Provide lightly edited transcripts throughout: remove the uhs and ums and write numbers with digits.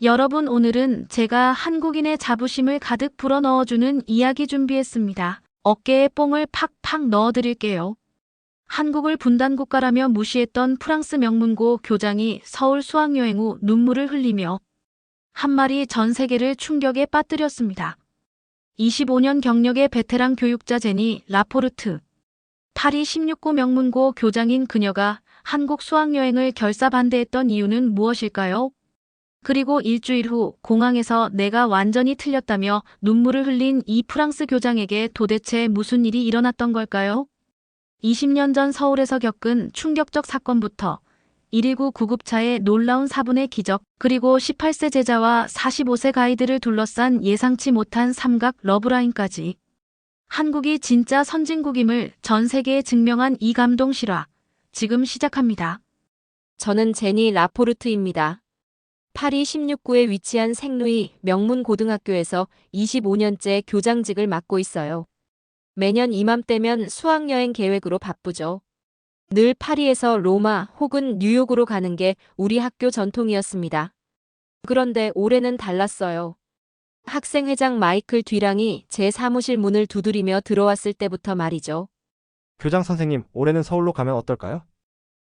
여러분, 오늘은 제가 한국인의 자부심을 가득 불어넣어주는 이야기 준비했습니다. 어깨에 뽕을 팍팍 넣어드릴게요. 한국을 분단국가라며 무시했던 프랑스 명문고 교장이 서울 수학여행 후 눈물을 흘리며 한 말이 전 세계를 충격에 빠뜨렸습니다. 25년 경력의 베테랑 교육자 제니 라포르트. 파리 16구 명문고 교장인 그녀가 한국 수학여행을 결사반대했던 이유는 무엇일까요? 그리고 일주일 후 공항에서 내가 완전히 틀렸다며 눈물을 흘린 이 프랑스 교장에게 도대체 무슨 일이 일어났던 걸까요? 20년 전 서울에서 겪은 충격적 사건부터 119 구급차의 놀라운 사분의 기적, 그리고 18세 제자와 45세 가이드를 둘러싼 예상치 못한 삼각 러브라인까지. 한국이 진짜 선진국임을 전 세계에 증명한 이 감동 실화. 지금 시작합니다. 저는 제니 라포르트입니다. 파리 16구에 위치한 생루이 명문고등학교에서 25년째 교장직을 맡고 있어요. 매년 이맘때면 수학여행 계획으로 바쁘죠. 늘 파리에서 로마 혹은 뉴욕으로 가는 게 우리 학교 전통이었습니다. 그런데 올해는 달랐어요. 학생회장 마이클 뒤랑이 제 사무실 문을 두드리며 들어왔을 때부터 말이죠. 교장 선생님, 올해는 서울로 가면 어떨까요?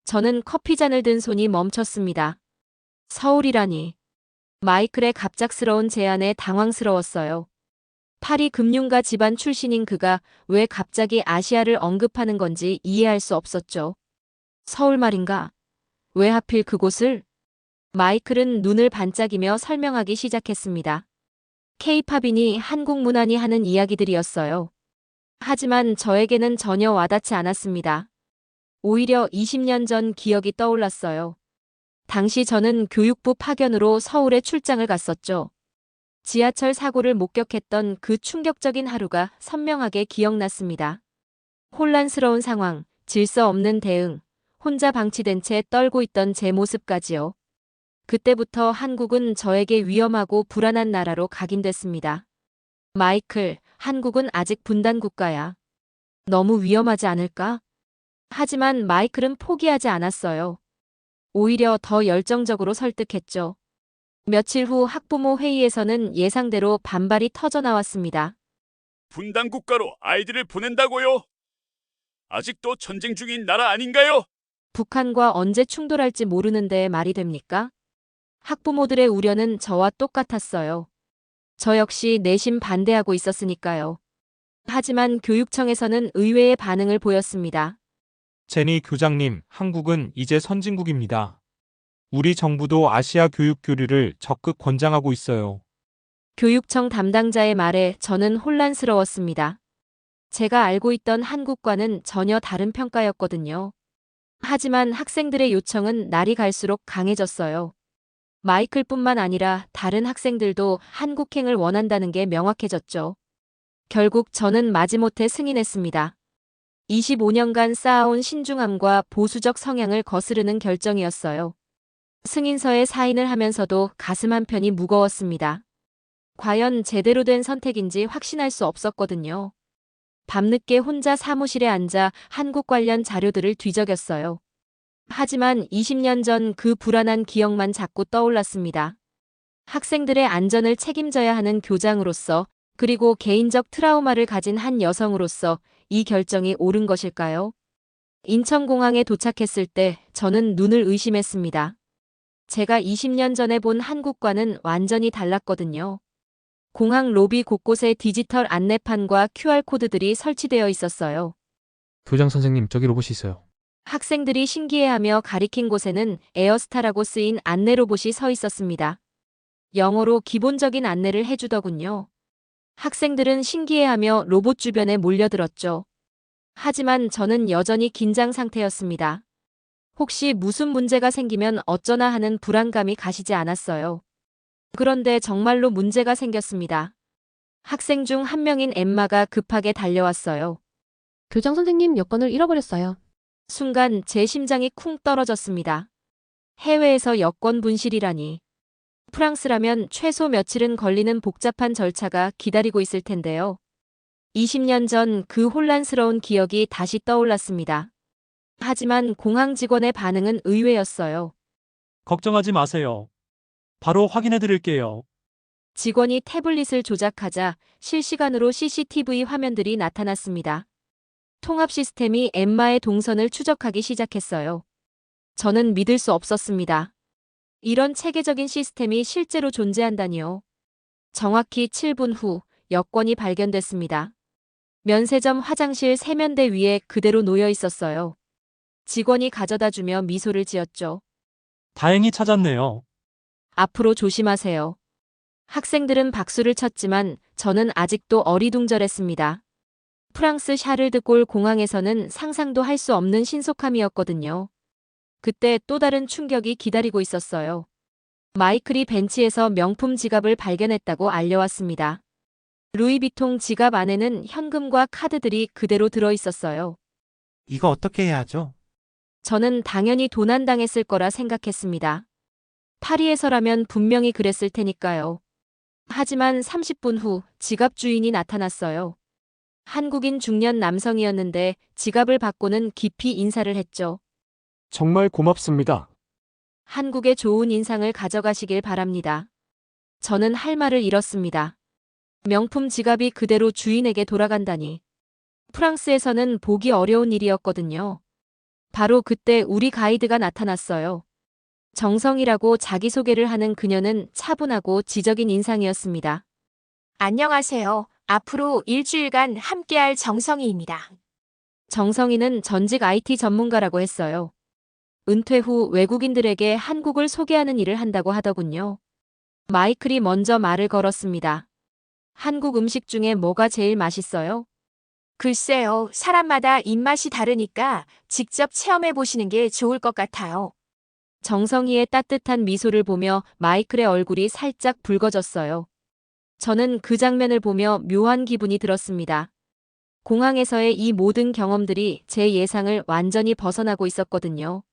저는 커피잔을 든 손이 멈췄습니다. 서울이라니. 마이클의 갑작스러운 제안에 당황스러웠어요. 파리 금융가 집안 출신인 그가 왜 갑자기 아시아를 언급하는 건지 이해할 수 없었죠. 서울 말인가? 왜 하필 그곳을? 마이클은 눈을 반짝이며 설명하기 시작했습니다. K-팝이니 한국 문화니 하는 이야기들이었어요. 하지만 저에게는 전혀 와닿지 않았습니다. 오히려 20년 전 기억이 떠올랐어요. 당시 저는 교육부 파견으로 서울에 출장을 갔었죠. 지하철 사고를 목격했던 그 충격적인 하루가 선명하게 기억났습니다. 혼란스러운 상황, 질서 없는 대응, 혼자 방치된 채 떨고 있던 제 모습까지요. 그때부터 한국은 저에게 위험하고 불안한 나라로 각인됐습니다. 마이클, 한국은 아직 분단 국가야. 너무 위험하지 않을까? 하지만 마이클은 포기하지 않았어요. 오히려 더 열정적으로 설득했죠. 며칠 후 학부모 회의에서는 예상대로 반발이 터져나왔습니다. 분단 국가로 아이들을 보낸다고요? 아직도 전쟁 중인 나라 아닌가요? 북한과 언제 충돌할지 모르는데 말이 됩니까? 학부모들의 우려는 저와 똑같았어요. 저 역시 내심 반대하고 있었으니까요. 하지만 교육청에서는 의외의 반응을 보였습니다. 제니 교장님, 한국은 이제 선진국입니다. 우리 정부도 아시아 교육 교류를 적극 권장하고 있어요. 교육청 담당자의 말에 저는 혼란스러웠습니다. 제가 알고 있던 한국과는 전혀 다른 평가였거든요. 하지만 학생들의 요청은 날이 갈수록 강해졌어요. 마이클뿐만 아니라 다른 학생들도 한국행을 원한다는 게 명확해졌죠. 결국 저는 마지못해 승인했습니다. 25년간 쌓아온 신중함과 보수적 성향을 거스르는 결정이었어요. 승인서에 사인을 하면서도 가슴 한편이 무거웠습니다. 과연 제대로 된 선택인지 확신할 수 없었거든요. 밤늦게 혼자 사무실에 앉아 한국 관련 자료들을 뒤적였어요. 하지만 20년 전 그 불안한 기억만 자꾸 떠올랐습니다. 학생들의 안전을 책임져야 하는 교장으로서, 그리고 개인적 트라우마를 가진 한 여성으로서 이 결정이 옳은 것일까요? 인천공항에 도착했을 때 저는 눈을 의심했습니다. 제가 20년 전에 본 한국과는 완전히 달랐거든요. 공항 로비 곳곳에 디지털 안내판과 QR코드들이 설치되어 있었어요. 교장 선생님, 저기 로봇이 있어요. 학생들이 신기해하며 가리킨 곳에는 에어스타라고 쓰인 안내 로봇이 서 있었습니다. 영어로 기본적인 안내를 해주더군요. 학생들은 신기해하며 로봇 주변에 몰려들었죠. 하지만 저는 여전히 긴장 상태였습니다. 혹시 무슨 문제가 생기면 어쩌나 하는 불안감이 가시지 않았어요. 그런데 정말로 문제가 생겼습니다. 학생 중 한 명인 엠마가 급하게 달려왔어요. 교장 선생님 여권을 잃어버렸어요. 순간 제 심장이 쿵 떨어졌습니다. 해외에서 여권 분실이라니. 프랑스라면 최소 며칠은 걸리는 복잡한 절차가 기다리고 있을 텐데요. 20년 전 그 혼란스러운 기억이 다시 떠올랐습니다. 하지만 공항 직원의 반응은 의외였어요. 걱정하지 마세요. 바로 확인해 드릴게요. 직원이 태블릿을 조작하자 실시간으로 CCTV 화면들이 나타났습니다. 통합 시스템이 엠마의 동선을 추적하기 시작했어요. 저는 믿을 수 없었습니다. 이런 체계적인 시스템이 실제로 존재한다니요. 정확히 7분 후 여권이 발견됐습니다. 면세점 화장실 세면대 위에 그대로 놓여 있었어요. 직원이 가져다 주며 미소를 지었죠. 다행히 찾았네요. 앞으로 조심하세요. 학생들은 박수를 쳤지만 저는 아직도 어리둥절했습니다. 프랑스 샤를드골 공항에서는 상상도 할 수 없는 신속함이었거든요. 그때 또 다른 충격이 기다리고 있었어요. 마이클이 벤치에서 명품 지갑을 발견했다고 알려왔습니다. 루이비통 지갑 안에는 현금과 카드들이 그대로 들어 있었어요. 이거 어떻게 해야 하죠? 저는 당연히 도난당했을 거라 생각했습니다. 파리에서라면 분명히 그랬을 테니까요. 하지만 30분 후 지갑 주인이 나타났어요. 한국인 중년 남성이었는데 지갑을 받고는 깊이 인사를 했죠. 정말 고맙습니다. 한국의 좋은 인상을 가져가시길 바랍니다. 저는 할 말을 잃었습니다. 명품 지갑이 그대로 주인에게 돌아간다니. 프랑스에서는 보기 어려운 일이었거든요. 바로 그때 우리 가이드가 나타났어요. 정성이라고 자기소개를 하는 그녀는 차분하고 지적인 인상이었습니다. 안녕하세요. 앞으로 일주일간 함께할 정성희입니다. 정성희는 전직 IT 전문가라고 했어요. 은퇴 후 외국인들에게 한국을 소개하는 일을 한다고 하더군요. 마이클이 먼저 말을 걸었습니다. 한국 음식 중에 뭐가 제일 맛있어요? 글쎄요, 사람마다 입맛이 다르니까 직접 체험해 보시는 게 좋을 것 같아요. 정성희의 따뜻한 미소를 보며 마이클의 얼굴이 살짝 붉어졌어요. 저는 그 장면을 보며 묘한 기분이 들었습니다. 공항에서의 이 모든 경험들이 제 예상을 완전히 벗어나고 있었거든요.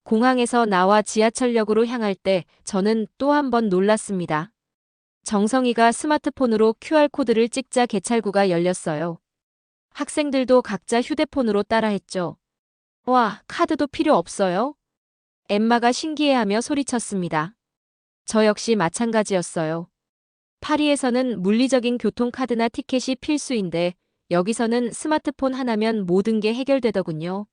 공항에서 나와 지하철역으로 향할 때 저는 또 한 번 놀랐습니다. 정성희가 스마트폰으로 QR코드를 찍자 개찰구가 열렸어요. 학생들도 각자 휴대폰으로 따라했죠. 와, 카드도 필요 없어요? 엠마가 신기해하며 소리쳤습니다. 저 역시 마찬가지였어요. 파리에서는 물리적인 교통카드나 티켓이 필수인데 여기서는 스마트폰 하나면 모든 게 해결되더군요.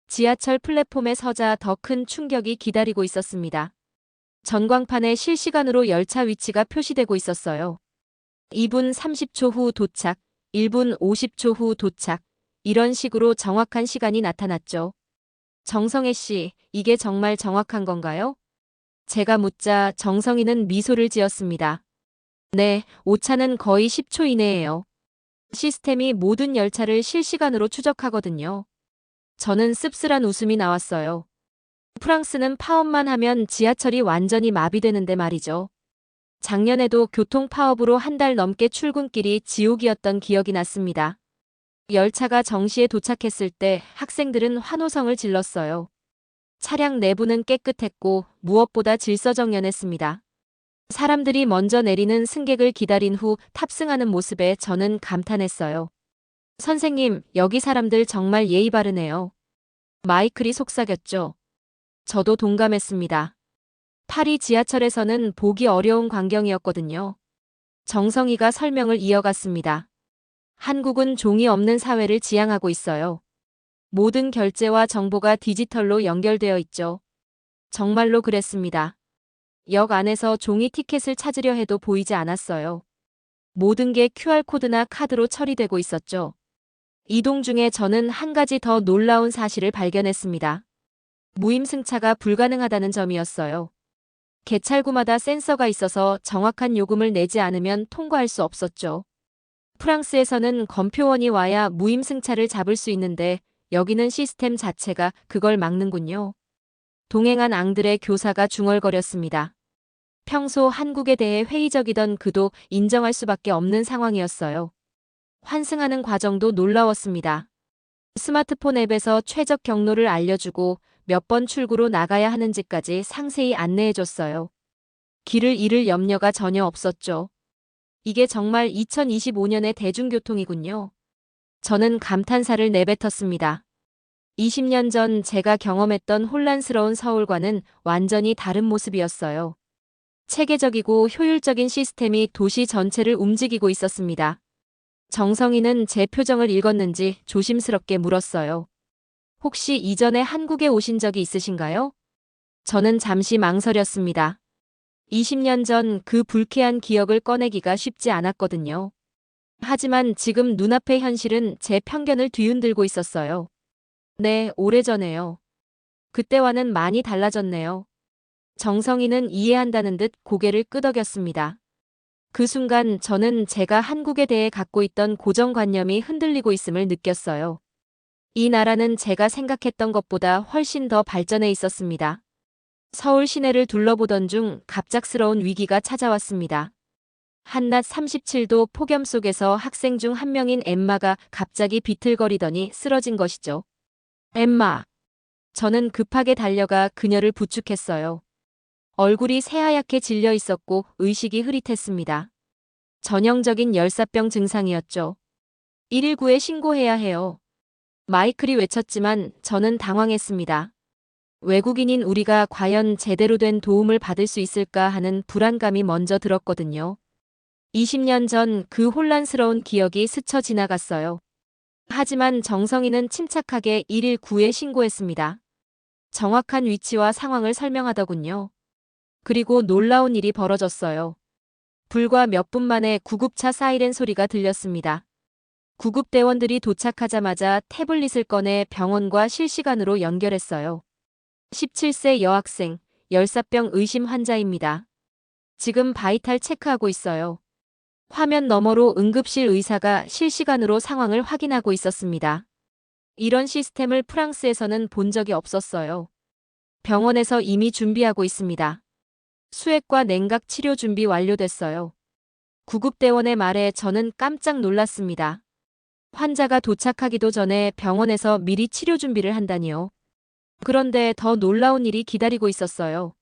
지하철 플랫폼에 서자 더 큰 충격이 기다리고 있었습니다. 전광판에 실시간으로 열차 위치가 표시되고 있었어요. 2분 30초 후 도착, 1분 50초 후 도착, 이런 식으로 정확한 시간이 나타났죠. 정성혜 씨, 이게 정말 정확한 건가요? 제가 묻자 정성희는 미소를 지었습니다. 네, 오차는 거의 10초 이내예요. 시스템이 모든 열차를 실시간으로 추적하거든요. 저는 씁쓸한 웃음이 나왔어요. 프랑스는 파업만 하면 지하철이 완전히 마비되는데 말이죠. 작년에도 교통 파업으로 한 달 넘게 출근길이 지옥이었던 기억이 났습니다. 열차가 정시에 도착했을 때 학생들은 환호성을 질렀어요. 차량 내부는 깨끗했고 무엇보다 질서정연했습니다. 사람들이 먼저 내리는 승객을 기다린 후 탑승하는 모습에 저는 감탄했어요. 선생님, 여기 사람들 정말 예의 바르네요. 마이클이 속삭였죠. 저도 동감했습니다. 파리 지하철에서는 보기 어려운 광경이었거든요. 정성희가 설명을 이어갔습니다. 한국은 종이 없는 사회를 지향하고 있어요. 모든 결제와 정보가 디지털로 연결되어 있죠. 정말로 그랬습니다. 역 안에서 종이 티켓을 찾으려 해도 보이지 않았어요. 모든 게 QR코드나 카드로 처리되고 있었죠. 이동 중에 저는 한 가지 더 놀라운 사실을 발견했습니다. 무임승차가 불가능하다는 점이었어요. 개찰구마다 센서가 있어서 정확한 요금을 내지 않으면 통과할 수 없었죠. 프랑스에서는 검표원이 와야 무임승차를 잡을 수 있는데 여기는 시스템 자체가 그걸 막는군요. 동행한 앙들의 교사가 중얼거렸습니다. 평소 한국에 대해 회의적이던 그도 인정할 수밖에 없는 상황이었어요. 환승하는 과정도 놀라웠습니다. 스마트폰 앱에서 최적 경로를 알려주고 몇 번 출구로 나가야 하는지까지 상세히 안내해줬어요. 길을 잃을 염려가 전혀 없었죠. 이게 정말 2025년의 대중교통이군요. 저는 감탄사를 내뱉었습니다. 20년 전 제가 경험했던 혼란스러운 서울과는 완전히 다른 모습이었어요. 체계적이고 효율적인 시스템이 도시 전체를 움직이고 있었습니다. 정성이는 제 표정을 읽었는지 조심스럽게 물었어요. 혹시 이전에 한국에 오신 적이 있으신가요? 저는 잠시 망설였습니다. 20년 전 그 불쾌한 기억을 꺼내기가 쉽지 않았거든요. 하지만 지금 눈앞의 현실은 제 편견을 뒤흔들고 있었어요. 네, 오래전에요. 그때와는 많이 달라졌네요. 정성이는 이해한다는 듯 고개를 끄덕였습니다. 그 순간 저는 제가 한국에 대해 갖고 있던 고정관념이 흔들리고 있음을 느꼈어요. 이 나라는 제가 생각했던 것보다 훨씬 더 발전해 있었습니다. 서울 시내를 둘러보던 중 갑작스러운 위기가 찾아왔습니다. 한낮 37도 폭염 속에서 학생 중 한 명인 엠마가 갑자기 비틀거리더니 쓰러진 것이죠. 엠마. 저는 급하게 달려가 그녀를 부축했어요. 얼굴이 새하얗게 질려 있었고 의식이 흐릿했습니다. 전형적인 열사병 증상이었죠. 119에 신고해야 해요. 마이클이 외쳤지만 저는 당황했습니다. 외국인인 우리가 과연 제대로 된 도움을 받을 수 있을까 하는 불안감이 먼저 들었거든요. 20년 전 그 혼란스러운 기억이 스쳐 지나갔어요. 하지만 정성이는 침착하게 119에 신고했습니다. 정확한 위치와 상황을 설명하더군요. 그리고 놀라운 일이 벌어졌어요. 불과 몇 분 만에 구급차 사이렌 소리가 들렸습니다. 구급대원들이 도착하자마자 태블릿을 꺼내 병원과 실시간으로 연결했어요. 17세 여학생, 열사병 의심 환자입니다. 지금 바이탈 체크하고 있어요. 화면 너머로 응급실 의사가 실시간으로 상황을 확인하고 있었습니다. 이런 시스템을 프랑스에서는 본 적이 없었어요. 병원에서 이미 준비하고 있습니다. 수액과 냉각 치료 준비 완료됐어요. 구급대원의 말에 저는 깜짝 놀랐습니다. 환자가 도착하기도 전에 병원에서 미리 치료 준비를 한다니요. 그런데 더 놀라운 일이 기다리고 있었어요.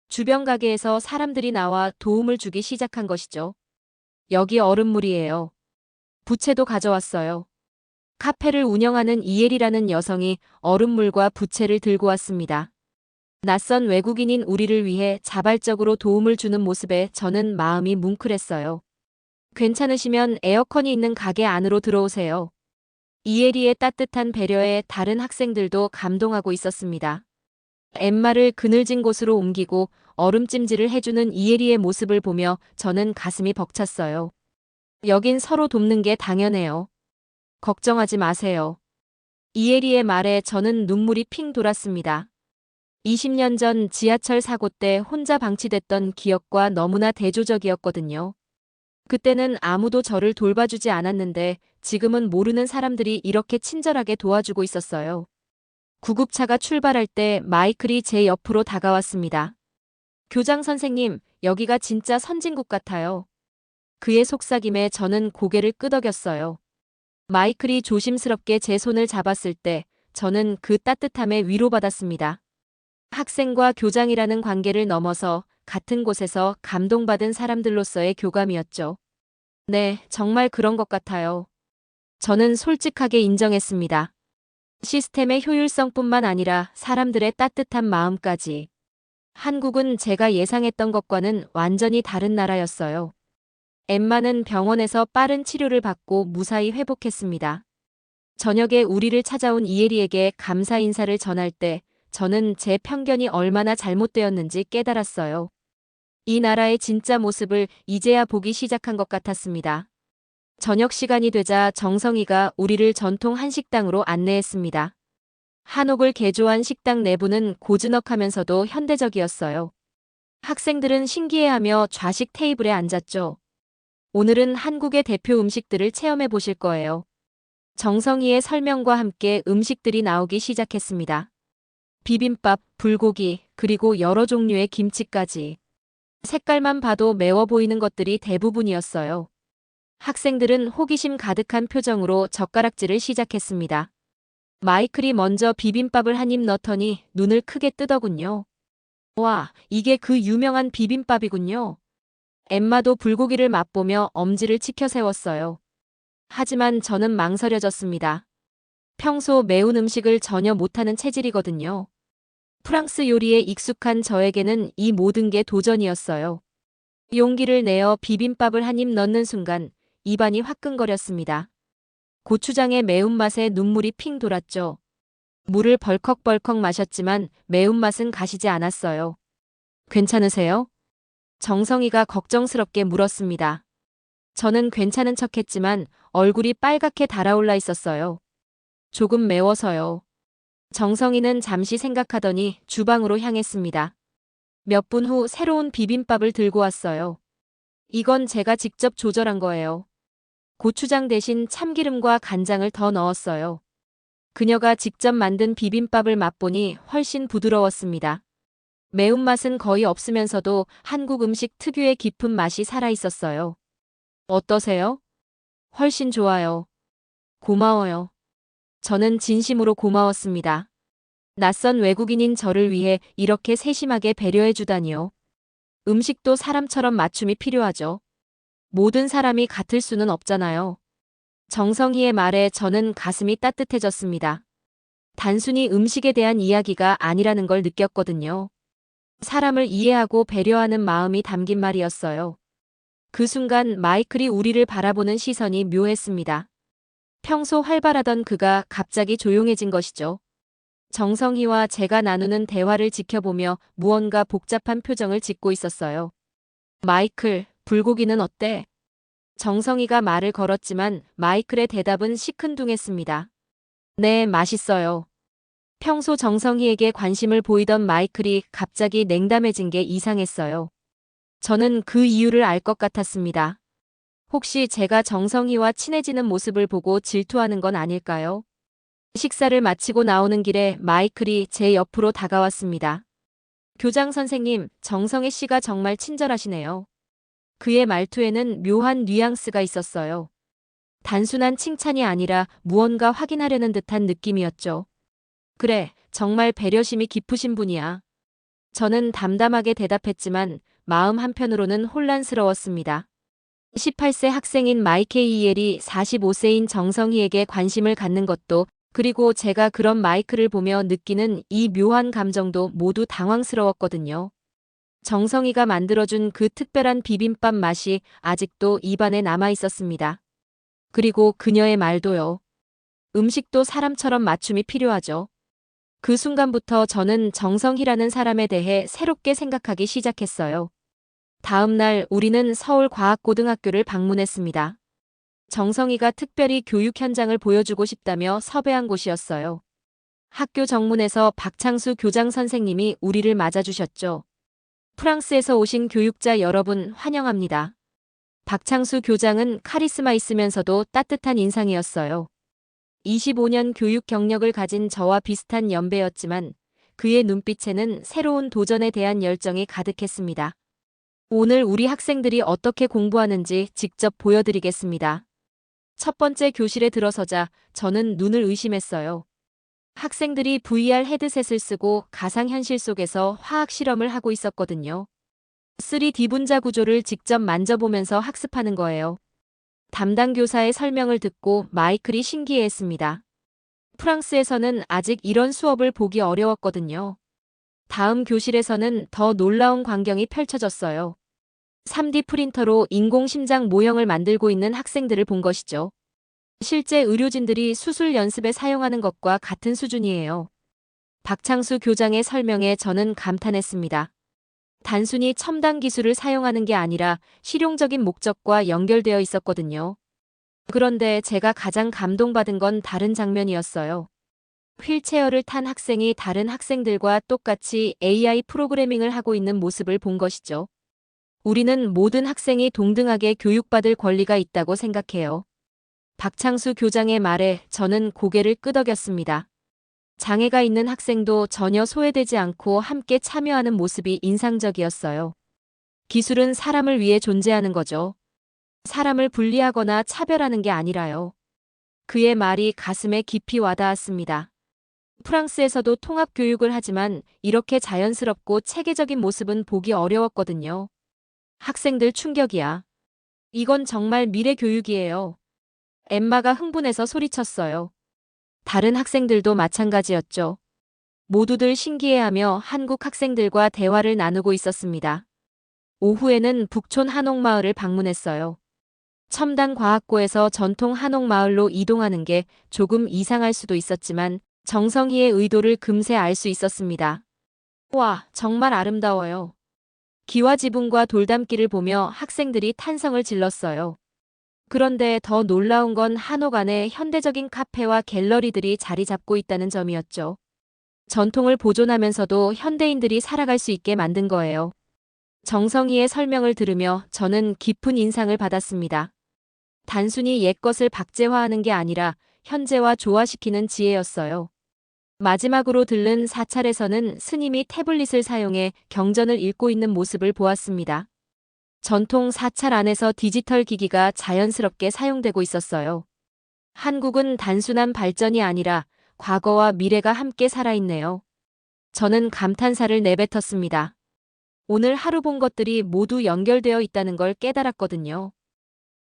주변 가게에서 사람들이 나와 도움을 주기 시작한 것이죠. 여기 얼음물이에요. 부채도 가져왔어요. 카페를 운영하는 이엘이라는 여성이 얼음물과 부채를 들고 왔습니다. 낯선 외국인인 우리를 위해 자발적으로 도움을 주는 모습에 저는 마음이 뭉클했어요. 괜찮으시면 에어컨이 있는 가게 안으로 들어오세요. 이에리의 따뜻한 배려에 다른 학생들도 감동하고 있었습니다. 엠마를 그늘진 곳으로 옮기고 얼음찜질을 해주는 이에리의 모습을 보며 저는 가슴이 벅찼어요. 여긴 서로 돕는 게 당연해요. 걱정하지 마세요. 이에리의 말에 저는 눈물이 핑 돌았습니다. 20년 전 지하철 사고 때 혼자 방치됐던 기억과 너무나 대조적이었거든요. 그때는 아무도 저를 돌봐주지 않았는데 지금은 모르는 사람들이 이렇게 친절하게 도와주고 있었어요. 구급차가 출발할 때 마이클이 제 옆으로 다가왔습니다. 교장 선생님, 여기가 진짜 선진국 같아요. 그의 속삭임에 저는 고개를 끄덕였어요. 마이클이 조심스럽게 제 손을 잡았을 때 저는 그 따뜻함에 위로받았습니다. 학생과 교장이라는 관계를 넘어서 같은 곳에서 감동받은 사람들로서의 교감이었죠. 네, 정말 그런 것 같아요. 저는 솔직하게 인정했습니다. 시스템의 효율성뿐만 아니라 사람들의 따뜻한 마음까지. 한국은 제가 예상했던 것과는 완전히 다른 나라였어요. 엠마는 병원에서 빠른 치료를 받고 무사히 회복했습니다. 저녁에 우리를 찾아온 이에리에게 감사 인사를 전할 때 저는 제 편견이 얼마나 잘못되었는지 깨달았어요. 이 나라의 진짜 모습을 이제야 보기 시작한 것 같았습니다. 저녁 시간이 되자 정성이가 우리를 전통 한식당으로 안내했습니다. 한옥을 개조한 식당 내부는 고즈넉하면서도 현대적이었어요. 학생들은 신기해하며 좌식 테이블에 앉았죠. 오늘은 한국의 대표 음식들을 체험해 보실 거예요. 정성이의 설명과 함께 음식들이 나오기 시작했습니다. 비빔밥, 불고기, 그리고 여러 종류의 김치까지. 색깔만 봐도 매워 보이는 것들이 대부분이었어요. 학생들은 호기심 가득한 표정으로 젓가락질을 시작했습니다. 마이클이 먼저 비빔밥을 한 입 넣더니 눈을 크게 뜨더군요. 와, 이게 그 유명한 비빔밥이군요. 엠마도 불고기를 맛보며 엄지를 치켜 세웠어요. 하지만 저는 망설여졌습니다. 평소 매운 음식을 전혀 못하는 체질이거든요. 프랑스 요리에 익숙한 저에게는 이 모든 게 도전이었어요. 용기를 내어 비빔밥을 한 입 넣는 순간 입안이 화끈거렸습니다. 고추장의 매운맛에 눈물이 핑 돌았죠. 물을 벌컥벌컥 마셨지만 매운맛은 가시지 않았어요. 괜찮으세요? 정성이가 걱정스럽게 물었습니다. 저는 괜찮은 척했지만 얼굴이 빨갛게 달아올라 있었어요. 조금 매워서요. 정성이는 잠시 생각하더니 주방으로 향했습니다. 몇 분 후 새로운 비빔밥을 들고 왔어요. 이건 제가 직접 조절한 거예요. 고추장 대신 참기름과 간장을 더 넣었어요. 그녀가 직접 만든 비빔밥을 맛보니 훨씬 부드러웠습니다. 매운맛은 거의 없으면서도 한국 음식 특유의 깊은 맛이 살아있었어요. 어떠세요? 훨씬 좋아요. 고마워요. 저는 진심으로 고마웠습니다. 낯선 외국인인 저를 위해 이렇게 세심하게 배려해 주다니요. 음식도 사람처럼 맞춤이 필요하죠. 모든 사람이 같을 수는 없잖아요. 정성희의 말에 저는 가슴이 따뜻해졌습니다. 단순히 음식에 대한 이야기가 아니라는 걸 느꼈거든요. 사람을 이해하고 배려하는 마음이 담긴 말이었어요. 그 순간 마이클이 우리를 바라보는 시선이 묘했습니다. 평소 활발하던 그가 갑자기 조용해진 것이죠. 정성희와 제가 나누는 대화를 지켜보며 무언가 복잡한 표정을 짓고 있었어요. 마이클, 불고기는 어때? 정성희가 말을 걸었지만 마이클의 대답은 시큰둥했습니다. 네, 맛있어요. 평소 정성희에게 관심을 보이던 마이클이 갑자기 냉담해진 게 이상했어요. 저는 그 이유를 알 것 같았습니다. 혹시 제가 정성희와 친해지는 모습을 보고 질투하는 건 아닐까요? 식사를 마치고 나오는 길에 마이클이 제 옆으로 다가왔습니다. 교장 선생님, 정성희 씨가 정말 친절하시네요. 그의 말투에는 묘한 뉘앙스가 있었어요. 단순한 칭찬이 아니라 무언가 확인하려는 듯한 느낌이었죠. 그래, 정말 배려심이 깊으신 분이야. 저는 담담하게 대답했지만 마음 한편으로는 혼란스러웠습니다. 18세 학생인 마이케이엘이 45세인 정성희에게 관심을 갖는 것도, 그리고 제가 그런 마이클을 보며 느끼는 이 묘한 감정도 모두 당황스러웠거든요. 정성희가 만들어준 그 특별한 비빔밥 맛이 아직도 입안에 남아 있었습니다. 그리고 그녀의 말도요. 음식도 사람처럼 맞춤이 필요하죠. 그 순간부터 저는 정성희라는 사람에 대해 새롭게 생각하기 시작했어요. 다음 날 우리는 서울과학고등학교를 방문했습니다. 정성희가 특별히 교육 현장을 보여주고 싶다며 섭외한 곳이었어요. 학교 정문에서 박창수 교장 선생님이 우리를 맞아주셨죠. 프랑스에서 오신 교육자 여러분 환영합니다. 박창수 교장은 카리스마 있으면서도 따뜻한 인상이었어요. 25년 교육 경력을 가진 저와 비슷한 연배였지만 그의 눈빛에는 새로운 도전에 대한 열정이 가득했습니다. 오늘 우리 학생들이 어떻게 공부하는지 직접 보여드리겠습니다. 첫 번째 교실에 들어서자 저는 눈을 의심했어요. 학생들이 VR 헤드셋을 쓰고 가상현실 속에서 화학 실험을 하고 있었거든요. 3D 분자 구조를 직접 만져보면서 학습하는 거예요. 담당 교사의 설명을 듣고 마이클이 신기해했습니다. 프랑스에서는 아직 이런 수업을 보기 어려웠거든요. 다음 교실에서는 더 놀라운 광경이 펼쳐졌어요. 3D 프린터로 인공심장 모형을 만들고 있는 학생들을 본 것이죠. 실제 의료진들이 수술 연습에 사용하는 것과 같은 수준이에요. 박창수 교장의 설명에 저는 감탄했습니다. 단순히 첨단 기술을 사용하는 게 아니라 실용적인 목적과 연결되어 있었거든요. 그런데 제가 가장 감동받은 건 다른 장면이었어요. 휠체어를 탄 학생이 다른 학생들과 똑같이 AI 프로그래밍을 하고 있는 모습을 본 것이죠. 우리는 모든 학생이 동등하게 교육받을 권리가 있다고 생각해요. 박창수 교장의 말에 저는 고개를 끄덕였습니다. 장애가 있는 학생도 전혀 소외되지 않고 함께 참여하는 모습이 인상적이었어요. 기술은 사람을 위해 존재하는 거죠. 사람을 분리하거나 차별하는 게 아니라요. 그의 말이 가슴에 깊이 와닿았습니다. 프랑스에서도 통합교육을 하지만 이렇게 자연스럽고 체계적인 모습은 보기 어려웠거든요. 학생들 충격이야. 이건 정말 미래 교육이에요. 엠마가 흥분해서 소리쳤어요. 다른 학생들도 마찬가지였죠. 모두들 신기해하며 한국 학생들과 대화를 나누고 있었습니다. 오후에는 북촌 한옥마을을 방문했어요. 첨단 과학고에서 전통 한옥마을로 이동하는 게 조금 이상할 수도 있었지만 정성희의 의도를 금세 알 수 있었습니다. 와, 정말 아름다워요. 기와 지붕과 돌담길을 보며 학생들이 탄성을 질렀어요. 그런데 더 놀라운 건 한옥 안에 현대적인 카페와 갤러리들이 자리 잡고 있다는 점이었죠. 전통을 보존하면서도 현대인들이 살아갈 수 있게 만든 거예요. 정성희의 설명을 들으며 저는 깊은 인상을 받았습니다. 단순히 옛것을 박제화하는 게 아니라 현재와 조화시키는 지혜였어요. 마지막으로 들른 사찰에서는 스님이 태블릿을 사용해 경전을 읽고 있는 모습을 보았습니다. 전통 사찰 안에서 디지털 기기가 자연스럽게 사용되고 있었어요. 한국은 단순한 발전이 아니라 과거와 미래가 함께 살아있네요. 저는 감탄사를 내뱉었습니다. 오늘 하루 본 것들이 모두 연결되어 있다는 걸 깨달았거든요.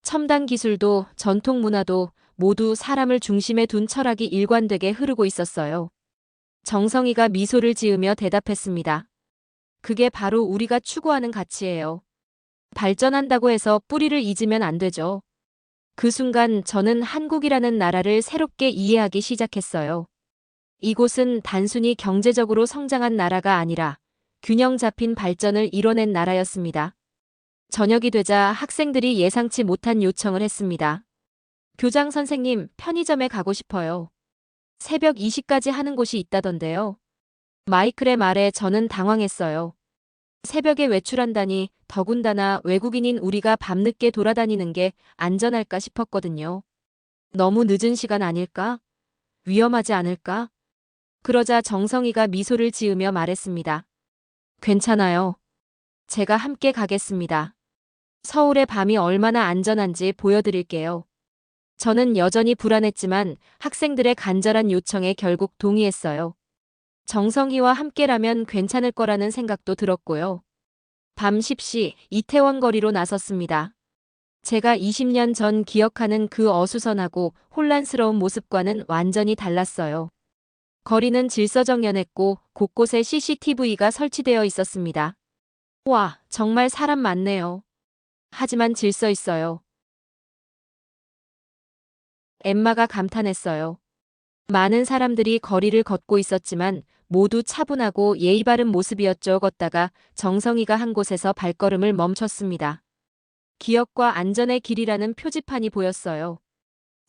첨단 기술도 전통 문화도 모두 사람을 중심에 둔 철학이 일관되게 흐르고 있었어요. 정성희가 미소를 지으며 대답했습니다. 그게 바로 우리가 추구하는 가치예요. 발전한다고 해서 뿌리를 잊으면 안 되죠. 그 순간 저는 한국이라는 나라를 새롭게 이해하기 시작했어요. 이곳은 단순히 경제적으로 성장한 나라가 아니라 균형 잡힌 발전을 이뤄낸 나라였습니다. 저녁이 되자 학생들이 예상치 못한 요청을 했습니다. 교장 선생님, 편의점에 가고 싶어요. 새벽 2시까지 하는 곳이 있다던데요. 마이클의 말에 저는 당황했어요. 새벽에 외출한다니 더군다나 외국인인 우리가 밤늦게 돌아다니는 게 안전할까 싶었거든요. 너무 늦은 시간 아닐까? 위험하지 않을까? 그러자 정성희가 미소를 지으며 말했습니다. 괜찮아요. 제가 함께 가겠습니다. 서울의 밤이 얼마나 안전한지 보여드릴게요. 저는 여전히 불안했지만 학생들의 간절한 요청에 결국 동의했어요. 정성희와 함께라면 괜찮을 거라는 생각도 들었고요. 밤 10시 이태원 거리로 나섰습니다. 제가 20년 전 기억하는 그 어수선하고 혼란스러운 모습과는 완전히 달랐어요. 거리는 질서정연했고 곳곳에 CCTV가 설치되어 있었습니다. 와, 정말 사람 많네요. 하지만 질서 있어요. 엠마가 감탄했어요. 많은 사람들이 거리를 걷고 있었지만 모두 차분하고 예의 바른 모습이었죠. 걷다가 정성희가 한 곳에서 발걸음을 멈췄습니다. 기억과 안전의 길이라는 표지판이 보였어요.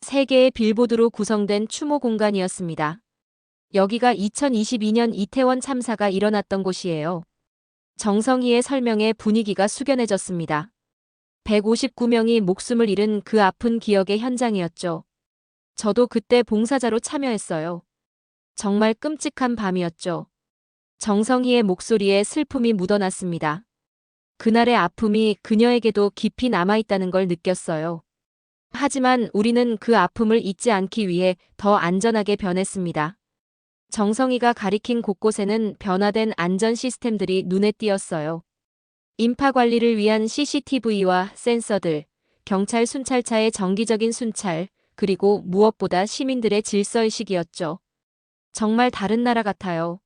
3개의 빌보드로 구성된 추모 공간이었습니다. 여기가 2022년 이태원 참사가 일어났던 곳이에요. 정성희의 설명에 분위기가 숙연해졌습니다. 159명이 목숨을 잃은 그 아픈 기억의 현장이었죠. 저도 그때 봉사자로 참여했어요. 정말 끔찍한 밤이었죠. 정성희의 목소리에 슬픔이 묻어났습니다. 그날의 아픔이 그녀에게도 깊이 남아있다는 걸 느꼈어요. 하지만 우리는 그 아픔을 잊지 않기 위해 더 안전하게 변했습니다. 정성희가 가리킨 곳곳에는 변화된 안전 시스템들이 눈에 띄었어요. 인파 관리를 위한 CCTV와 센서들, 경찰 순찰차의 정기적인 순찰, 그리고 무엇보다 시민들의 질서의식이었죠. 정말 다른 나라 같아요.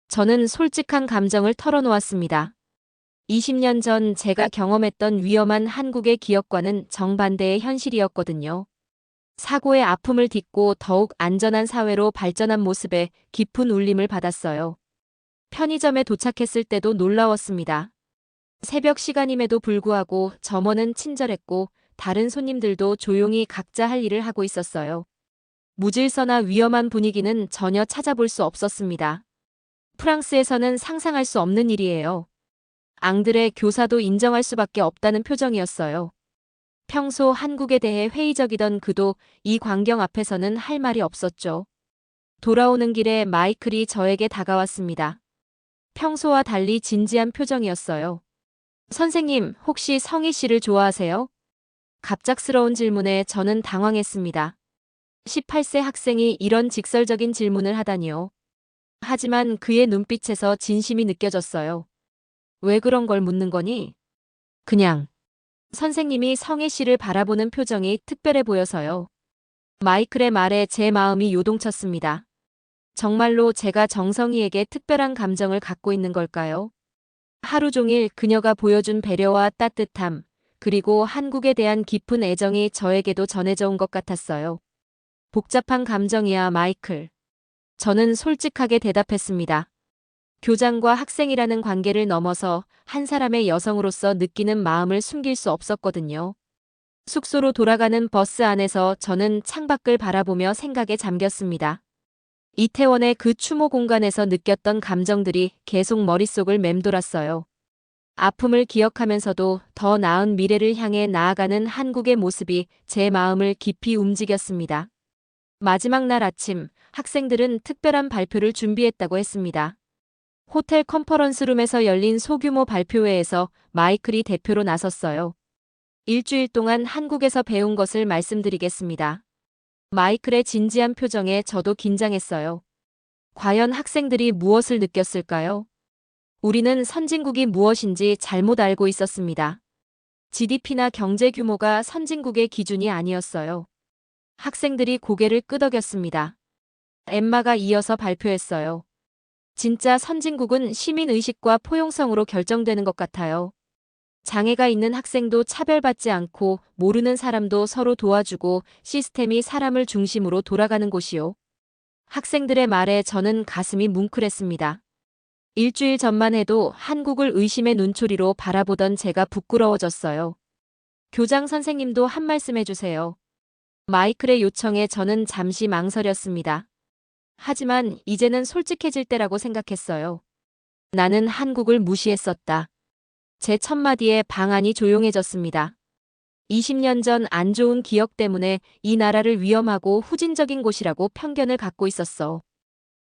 저는 솔직한 감정을 털어놓았습니다. 20년 전 제가 경험했던 위험한 한국의 기억과는 정반대의 현실이었거든요. 사고의 아픔을 딛고 더욱 안전한 사회로 발전한 모습에 깊은 울림을 받았어요. 편의점에 도착했을 때도 놀라웠습니다. 새벽 시간임에도 불구하고 점원은 친절했고 다른 손님들도 조용히 각자 할 일을 하고 있었어요. 무질서나 위험한 분위기는 전혀 찾아볼 수 없었습니다. 프랑스에서는 상상할 수 없는 일이에요. 앙드레 교사도 인정할 수밖에 없다는 표정이었어요. 평소 한국에 대해 회의적이던 그도 이 광경 앞에서는 할 말이 없었죠. 돌아오는 길에 마이클이 저에게 다가왔습니다. 평소와 달리 진지한 표정이었어요. 선생님, 혹시 성희 씨를 좋아하세요? 갑작스러운 질문에 저는 당황했습니다. 18세 학생이 이런 직설적인 질문을 하다니요. 하지만 그의 눈빛에서 진심이 느껴졌어요. 왜 그런 걸 묻는 거니? 그냥. 선생님이 성희 씨를 바라보는 표정이 특별해 보여서요. 마이클의 말에 제 마음이 요동쳤습니다. 정말로 제가 정성희에게 특별한 감정을 갖고 있는 걸까요? 하루 종일 그녀가 보여준 배려와 따뜻함, 그리고 한국에 대한 깊은 애정이 저에게도 전해져 온 것 같았어요. 복잡한 감정이야, 마이클. 저는 솔직하게 대답했습니다. 교장과 학생이라는 관계를 넘어서 한 사람의 여성으로서 느끼는 마음을 숨길 수 없었거든요. 숙소로 돌아가는 버스 안에서 저는 창밖을 바라보며 생각에 잠겼습니다. 이태원의 그 추모 공간에서 느꼈던 감정들이 계속 머릿속을 맴돌았어요. 아픔을 기억하면서도 더 나은 미래를 향해 나아가는 한국의 모습이 제 마음을 깊이 움직였습니다. 마지막 날 아침, 학생들은 특별한 발표를 준비했다고 했습니다. 호텔 컨퍼런스룸에서 열린 소규모 발표회에서 마이클이 대표로 나섰어요. 일주일 동안 한국에서 배운 것을 말씀드리겠습니다. 마이클의 진지한 표정에 저도 긴장했어요. 과연 학생들이 무엇을 느꼈을까요? 우리는 선진국이 무엇인지 잘못 알고 있었습니다. GDP나 경제 규모가 선진국의 기준이 아니었어요. 학생들이 고개를 끄덕였습니다. 엠마가 이어서 발표했어요. 진짜 선진국은 시민의식과 포용성으로 결정되는 것 같아요. 장애가 있는 학생도 차별받지 않고 모르는 사람도 서로 도와주고 시스템이 사람을 중심으로 돌아가는 곳이요. 학생들의 말에 저는 가슴이 뭉클했습니다. 일주일 전만 해도 한국을 의심의 눈초리로 바라보던 제가 부끄러워졌어요. 교장 선생님도 한 말씀 해주세요. 마이클의 요청에 저는 잠시 망설였습니다. 하지만 이제는 솔직해질 때라고 생각했어요. 나는 한국을 무시했었다. 제 첫마디에 방안이 조용해졌습니다. 20년 전 안 좋은 기억 때문에 이 나라를 위험하고 후진적인 곳이라고 편견을 갖고 있었어.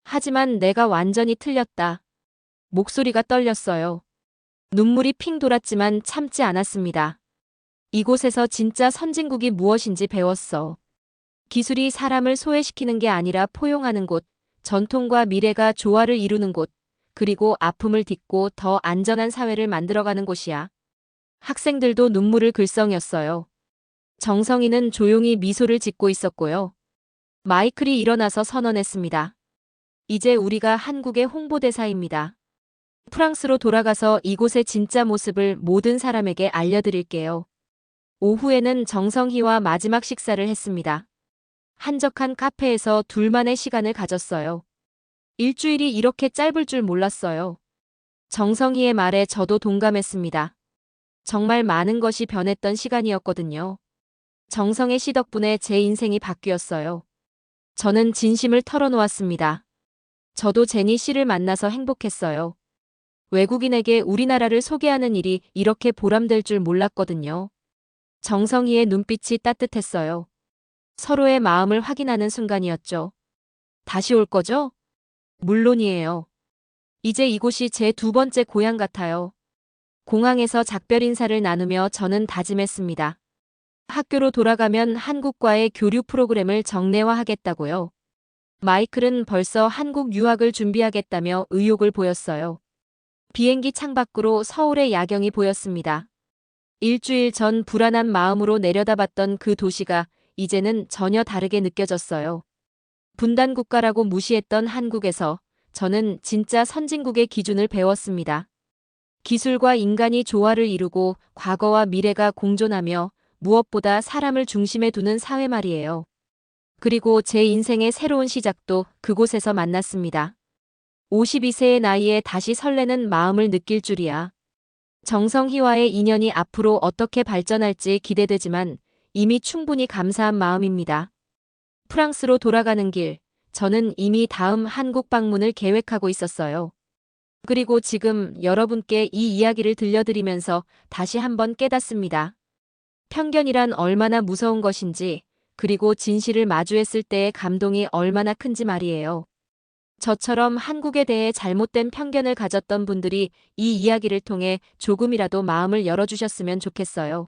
하지만 내가 완전히 틀렸다. 목소리가 떨렸어요. 눈물이 핑 돌았지만 참지 않았습니다. 이곳에서 진짜 선진국이 무엇인지 배웠어. 기술이 사람을 소외시키는 게 아니라 포용하는 곳, 전통과 미래가 조화를 이루는 곳, 그리고 아픔을 딛고 더 안전한 사회를 만들어가는 곳이야. 학생들도 눈물을 글썽였어요. 정성희는 조용히 미소를 짓고 있었고요. 마이클이 일어나서 선언했습니다. 이제 우리가 한국의 홍보대사입니다. 프랑스로 돌아가서 이곳의 진짜 모습을 모든 사람에게 알려드릴게요. 오후에는 정성희와 마지막 식사를 했습니다. 한적한 카페에서 둘만의 시간을 가졌어요. 일주일이 이렇게 짧을 줄 몰랐어요. 정성희의 말에 저도 동감했습니다. 정말 많은 것이 변했던 시간이었거든요. 정성의 시 덕분에 제 인생이 바뀌었어요. 저는 진심을 털어놓았습니다. 저도 제니 씨를 만나서 행복했어요. 외국인에게 우리나라를 소개하는 일이 이렇게 보람될 줄 몰랐거든요. 정성희의 눈빛이 따뜻했어요. 서로의 마음을 확인하는 순간이었죠. 다시 올 거죠? 물론이에요. 이제 이곳이 제 두 번째 고향 같아요. 공항에서 작별 인사를 나누며 저는 다짐했습니다. 학교로 돌아가면 한국과의 교류 프로그램을 정례화하겠다고요. 마이클은 벌써 한국 유학을 준비하겠다며 의욕을 보였어요. 비행기 창밖으로 서울의 야경이 보였습니다. 일주일 전 불안한 마음으로 내려다봤던 그 도시가 이제는 전혀 다르게 느껴졌어요. 분단국가라고 무시했던 한국에서 저는 진짜 선진국의 기준을 배웠습니다. 기술과 인간이 조화를 이루고 과거와 미래가 공존하며 무엇보다 사람을 중심에 두는 사회 말이에요. 그리고 제 인생의 새로운 시작도 그곳에서 만났습니다. 52세의 나이에 다시 설레는 마음을 느낄 줄이야. 정성희와의 인연이 앞으로 어떻게 발전할지 기대되지만 이미 충분히 감사한 마음입니다. 프랑스로 돌아가는 길, 저는 이미 다음 한국 방문을 계획하고 있었어요. 그리고 지금 여러분께 이 이야기를 들려드리면서 다시 한번 깨닫습니다. 편견이란 얼마나 무서운 것인지, 그리고 진실을 마주했을 때의 감동이 얼마나 큰지 말이에요. 저처럼 한국에 대해 잘못된 편견을 가졌던 분들이 이 이야기를 통해 조금이라도 마음을 열어주셨으면 좋겠어요.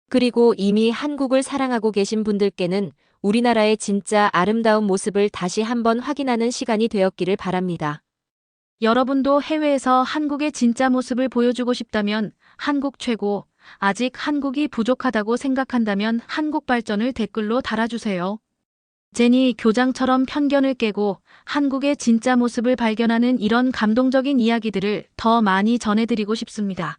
그리고 이미 한국을 사랑하고 계신 분들께는 우리나라의 진짜 아름다운 모습을 다시 한번 확인하는 시간이 되었기를 바랍니다. 여러분도 해외에서 한국의 진짜 모습을 보여주고 싶다면 한국 최고, 아직 한국이 부족하다고 생각한다면 한국 발전을 댓글로 달아주세요. 제니 교장처럼 편견을 깨고 한국의 진짜 모습을 발견하는 이런 감동적인 이야기들을 더 많이 전해드리고 싶습니다.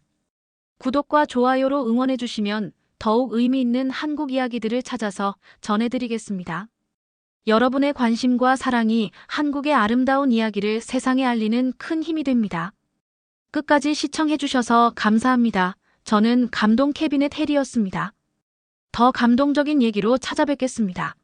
구독과 좋아요로 응원해주시면 더욱 의미 있는 한국 이야기들을 찾아서 전해드리겠습니다. 여러분의 관심과 사랑이 한국의 아름다운 이야기를 세상에 알리는 큰 힘이 됩니다. 끝까지 시청해주셔서 감사합니다. 저는 감동 캐비넷 해리였습니다. 더 감동적인 얘기로 찾아뵙겠습니다.